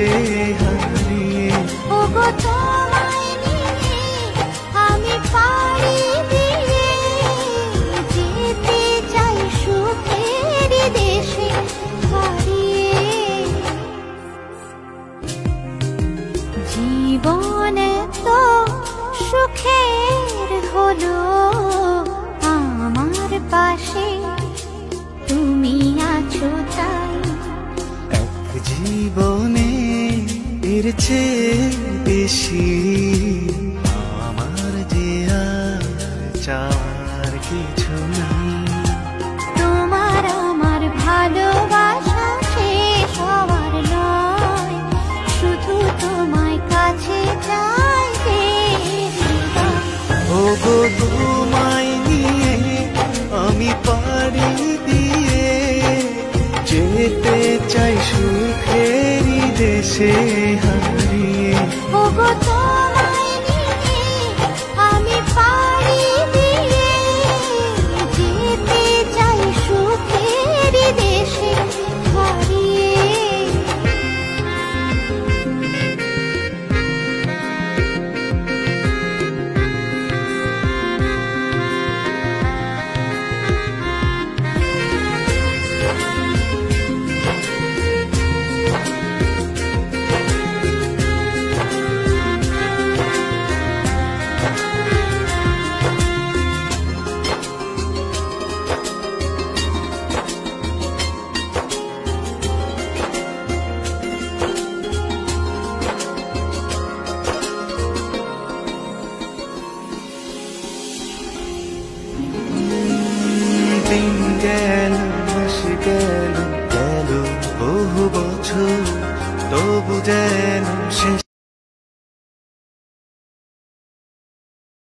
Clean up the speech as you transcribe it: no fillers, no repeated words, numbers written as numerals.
দেশে হারিয়ে। ওগো তোমায় নিয়ে আমি পাড়ি দিয়ে যেতে চাই সুখের দেশে হারিয়ে। জীবন তো সুখের হলো আমার পাশে তুমি আছো তাই। এক জীবনে এর চেয়ে বেশি আমার যে আর চাওয়ার কিছু নাই। তোমার আমার ভালোবাসা শেষ হওয়ার নয়, শুধু তোমায় কাছে চাই যে হৃদয়। ওগো তোমায় নিয়ে আমি পাড়ি দিয়ে যেতে চাই সুখেরই দেশে হারিয়ে। ওগো তোমায় নিয়ে আমি পাড়ি দিয়ে যেতে চাই সুখের দেশে হারিয়ে। দিন গেল মাস গেল গেল বহু বছর, তবু যেন শেষ